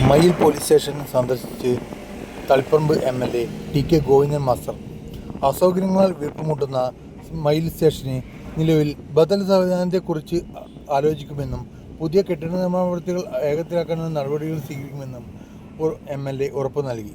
മയിൽ police station സന്ദർശിച്ച് Thaliparamba MLA T K. Govindan master. അസൗകര്യങ്ങളാൽ വീർപ്പുമുട്ടുന്ന മയിൽ സ്റ്റേഷന് നിലവിൽ ബദൽ സംവിധാനത്തെക്കുറിച്ച് ആലോചിക്കുമെന്നും പുതിയ കെട്ടിട നിർമ്മാണ പ്രവൃത്തികൾ വേഗത്തിലാക്കാനുള്ള നടപടികൾ സ്വീകരിക്കുമെന്നും MLA ഉറപ്പു നൽകി.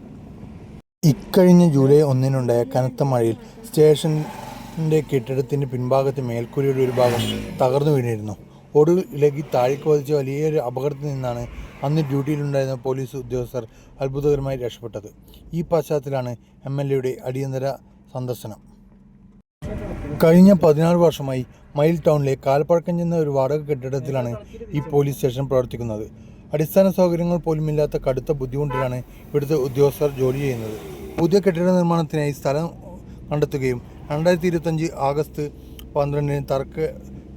ഇക്കഴിഞ്ഞ ജൂലൈ 1-നുണ്ടായ കനത്ത മഴയിൽ സ്റ്റേഷന്റെ കെട്ടിടത്തിന്റെ പിൻഭാഗത്തെ മേൽക്കൂരയുടെ ഒരു ഭാഗം തകർന്നു വീണിരുന്നു. ഓടുകൾ ഇളകി താഴേക്ക് പതിച്ച വലിയൊരു അപകടത്തിൽ നിന്നാണ് അന്ന് ഡ്യൂട്ടിയിലുണ്ടായിരുന്ന പോലീസ് ഉദ്യോഗസ്ഥർ അത്ഭുതകരമായി രക്ഷപ്പെട്ടത്. ഈ പശ്ചാത്തലത്തിലാണ് MLAയുടെ അടിയന്തര സന്ദർശനം. കഴിഞ്ഞ 16 വർഷമായി മയിൽ ടൗണിലെ കാലപ്പഴക്കം ചെന്ന ഒരു വാടക കെട്ടിടത്തിലാണ് ഈ പോലീസ് സ്റ്റേഷൻ പ്രവർത്തിക്കുന്നത്. അടിസ്ഥാന സൗകര്യങ്ങൾ പോലുമില്ലാത്ത കടുത്ത ബുദ്ധിമുട്ടിലാണ് ഇവിടുത്തെ ഉദ്യോഗസ്ഥർ ജോലി ചെയ്യുന്നത്. പുതിയ കെട്ടിട നിർമ്മാണത്തിനായി സ്ഥലം കണ്ടെത്തുകയും 2025 ആഗസ്റ്റ് 12-ന്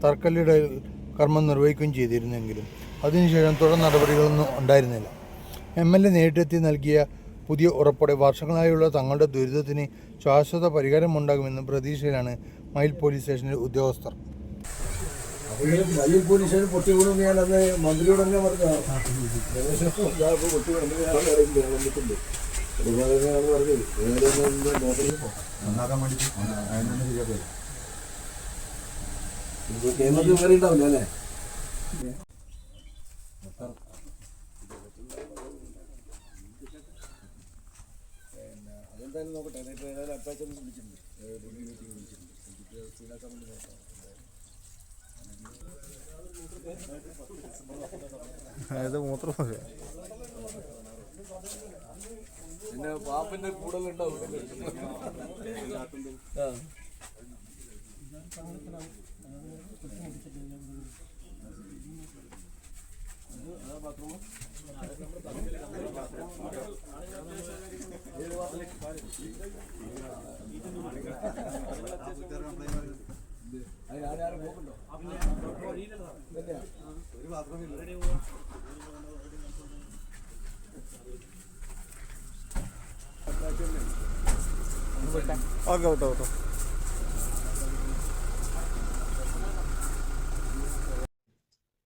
തറക്കല്ലിടൽ കർമ്മം നിർവഹിക്കുകയും ചെയ്തിരുന്നെങ്കിലും അതിനുശേഷം തുടർ നടപടികളൊന്നും ഉണ്ടായിരുന്നില്ല. MLA നേരിട്ടെത്തി നൽകിയ പുതിയ ഉറപ്പോടെ വർഷങ്ങളായുള്ള തങ്ങളുടെ ദുരിതത്തിന് ശാശ്വത പരിഹാരമുണ്ടാകുമെന്ന പ്രതീക്ഷയിലാണ് മയിൽ പോലീസ് സ്റ്റേഷനിലെ ഉദ്യോഗസ്ഥർ. മയിൽ പോലീസ് സ്റ്റേഷൻ പൊട്ടിവിടും ഞാനത് മന്ത്രിയോട് തന്നെ പറഞ്ഞതാണ്. ഉണ്ടാവില്ല അല്ലേ? അതെന്തായാലും നോക്കട്ടെ. ഇപ്പോൾ ഏതായാലും അടുത്താഴ്ച വിളിച്ചിട്ടുണ്ട്, ശീലാക്കാൻ വേണ്ടി നോക്കാം. പിന്നെ പാപ്പിന്റെ കൂടുതലുണ്ടാവും. അതിനാരും പോക്കുണ്ടോ? ഒരു ബാത്റൂമില്ല. Okay auto auto.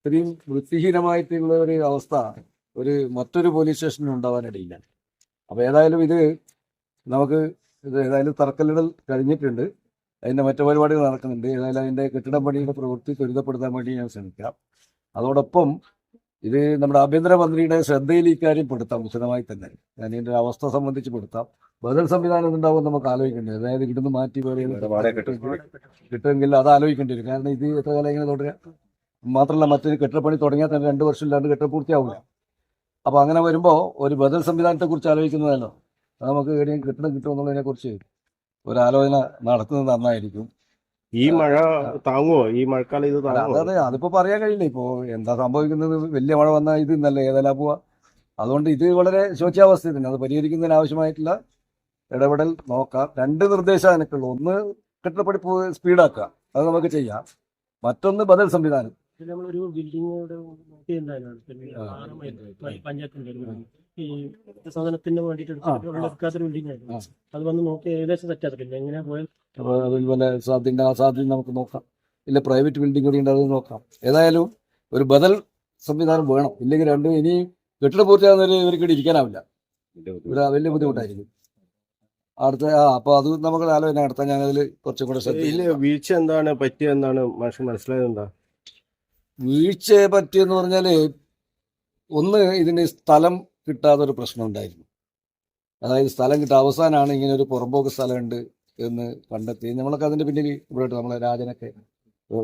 ഇത്രയും വൃത്തിഹീനമായിട്ടുള്ള ഒരു അവസ്ഥ മറ്റൊരു പോലീസ് സ്റ്റേഷനിൽ ഉണ്ടാവാനിടയില്ല. അപ്പോൾ ഏതായാലും ഏതായാലും തറക്കല്ലിടൽ കഴിഞ്ഞിട്ടുണ്ട്. അതിൻ്റെ മറ്റു പരിപാടികൾ നടക്കുന്നുണ്ട്. ഏതായാലും അതിൻ്റെ കെട്ടിടം പണിയുടെ പ്രവൃത്തി ത്വരിതപ്പെടുത്താൻ വേണ്ടി ഞാൻ ശ്രമിക്കാം. അതോടൊപ്പം ഇത് നമ്മുടെ ആഭ്യന്തരമന്ത്രിയുടെ ശ്രദ്ധയിൽ ഇക്കാര്യം പെടുത്താം, വിശദമായി തന്നെ ഞാൻ ഇതിൻ്റെ അവസ്ഥ സംബന്ധിച്ച് പെടുത്താം. ബദൽ സംവിധാനം ഉണ്ടാവും നമുക്ക് ആലോചിക്കേണ്ടി വരും. അതായത് ഇവിടുന്ന് മാറ്റി വേറെ കിട്ടുമെങ്കിൽ അത് ആലോചിക്കേണ്ടി വരും. കാരണം ഇത് എത്ര കാലം ഇങ്ങനെ തുടരുക? മാത്രമല്ല മറ്റൊരു കെട്ടിടപ്പണി തുടങ്ങിയാൽ തന്നെ 2 വർഷം ഇല്ലാണ്ട് കെട്ടിടം പൂർത്തിയാവില്ല. അപ്പോൾ അങ്ങനെ വരുമ്പോൾ ഒരു ബദൽ സംവിധാനത്തെക്കുറിച്ച് ആലോചിക്കുന്നതല്ലോ, നമുക്ക് എവിടെയും കെട്ടിടം കിട്ടുമെന്നുള്ളതിനെക്കുറിച്ച് ഒരാലോചന നടത്തുന്നത് നന്നായിരിക്കും. ഈ മഴ താങ്ങുമോ? ഈ മഴക്കാലം ഇത് താങ്ങുമോ? അതെ, അതിപ്പോ പറയാൻ കഴിയില്ല. ഇപ്പോ എന്താ സംഭവിക്കുന്നത്? വലിയ മഴ വന്നാൽ ഇത് നല്ല ഏതെല്ലാം പോവാ. അതുകൊണ്ട് ഇത് വളരെ ശോച്യാവസ്ഥ തന്നെ. അത് പരിഹരിക്കുന്നതിന് ആവശ്യമായിട്ടുള്ള ഇടപെടൽ നോക്കാം. 2 നിർദ്ദേശം എനിക്കുള്ളൂ. ഒന്ന്, കെട്ടിടപ്പണി സ്പീഡാക്കുക, അത് നമുക്ക് ചെയ്യാം. മറ്റൊന്ന് ബദൽ സംവിധാനം. നമ്മളൊരു ബിൽഡിംഗ് പഞ്ചായത്തിന്റെ ഈ സാധനത്തിന് വേണ്ടിയിട്ട് എടുക്കാത്തൊരു ബിൽഡിംഗ് ആയിരുന്നു. അത് വന്ന് നോക്കി ഏകദേശം സെറ്റാക്കില്ല. എങ്ങനെയാ പോയത്? അതുപോലെ സാധ്യത നമുക്ക് നോക്കാം. ഇല്ല പ്രൈവറ്റ് ബിൽഡിംഗ് കൂടി ഉണ്ട്, അത് നോക്കാം. ഏതായാലും ഒരു ബദൽ സംവിധാനം വേണം. ഇല്ലെങ്കിൽ ഇനി കെട്ടിടം പൂർത്തിയാകുന്നവരെ ഇവർക്ക് ഇരിക്കാനാവില്ല. ഇവിടെ വലിയ ബുദ്ധിമുട്ടായിരിക്കും. അപ്പോൾ അത് നമുക്ക് ആലോചന നടത്താൻ ഞാനതിൽ കുറച്ചും കൂടെ ശ്രദ്ധയില്ല. വീഴ്ച എന്താണ് പറ്റിയെന്നാണ് മനസ്സിലായത്? എന്താ വീഴ്ച പറ്റിയെന്ന് പറഞ്ഞാൽ, ഒന്ന് ഇതിന് സ്ഥലം കിട്ടാത്തൊരു പ്രശ്നം ഉണ്ടായിരുന്നു. അതായത് സ്ഥലം അവസാനമാണ് ഇങ്ങനെ ഒരു പുറമ്പോക്ക് സ്ഥലമുണ്ട് എന്ന് കണ്ടെത്തി. നമ്മളൊക്കെ അതിൻ്റെ പിന്നിൽ ഇവിടെ നമ്മളെ രാജനൊക്കെ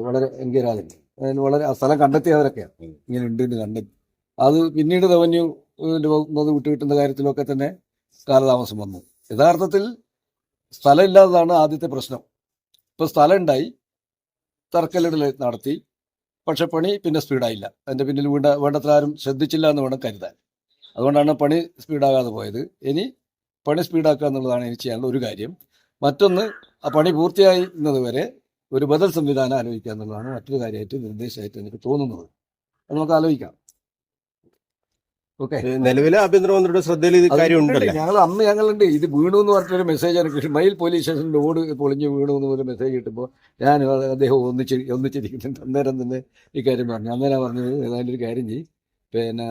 വളരെ രാജൻ വളരെ സ്ഥലം കണ്ടെത്തിയവരൊക്കെയാണ് ഇങ്ങനെ ഉണ്ട് എന്ന് കണ്ടെത്തി. അത് പിന്നീട് റവന്യൂ വിട്ടുകിട്ടുന്ന കാര്യത്തിലൊക്കെ തന്നെ കാലതാമസം വന്നു. യഥാർത്ഥത്തിൽ സ്ഥലം ഇല്ലാത്തതാണ് ആദ്യത്തെ പ്രശ്നം. ഇപ്പോൾ സ്ഥലം ഉണ്ടായി, തറക്കല്ലിടൽ നടത്തി, പക്ഷെ പണി പിന്നെ സ്പീഡായില്ല. അതിൻ്റെ പിന്നിൽ വേണ്ടത്ര ആരും ശ്രദ്ധിച്ചില്ല എന്ന് വേണം കരുതാൻ. അതുകൊണ്ടാണ് പണി സ്പീഡാകാതെ പോയത്. ഇനി പണി സ്പീഡാക്കുക എന്നുള്ളതാണ് എനിക്ക് ചെയ്യാനുള്ള ഒരു കാര്യം. മറ്റൊന്ന്, ആ പണി പൂർത്തിയാകുന്നത് വരെ ഒരു ബദൽ സംവിധാനം ആലോചിക്കുക എന്നുള്ളതാണ് മറ്റൊരു കാര്യമായിട്ട് നിർദ്ദേശമായിട്ട് എനിക്ക് തോന്നുന്നത്. അത് നമുക്ക് ആലോചിക്കാം. ഓക്കെ. നിലവിലെ ആഭ്യന്തരമന്ത്രിയുടെ ശ്രദ്ധയിൽ ഇത് കാര്യം ഉണ്ടല്ലോ. ഞങ്ങളുണ്ട്. ഇത് വീണു എന്ന് പറഞ്ഞൊരു മെസ്സേജാണ് മയിൽ പോലീസ് സ്റ്റേഷനിൽ ഓട് പൊളിഞ്ഞ് വീണു എന്ന് ഒരു മെസ്സേജ് കിട്ടുമ്പോൾ ഞാൻ അദ്ദേഹം ഒന്നിച്ചിരിക്കുന്നുണ്ട്. അന്നേരം തന്നെ ഈ കാര്യം പറഞ്ഞു. അന്നേരം പറഞ്ഞത് ഏതായാലും ഒരു കാര്യം ചെയ്യും, പിന്നെ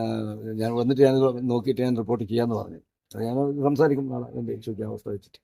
ഞാൻ വന്നിട്ട് ഞാൻ നോക്കിയിട്ട് ഞാൻ റിപ്പോർട്ട് ചെയ്യാമെന്ന് പറഞ്ഞു. അത് ഞാൻ സംസാരിക്കും നാളെ എൻ്റെ ചോദിക്കാൻ അവസ്ഥ വെച്ചിട്ട്.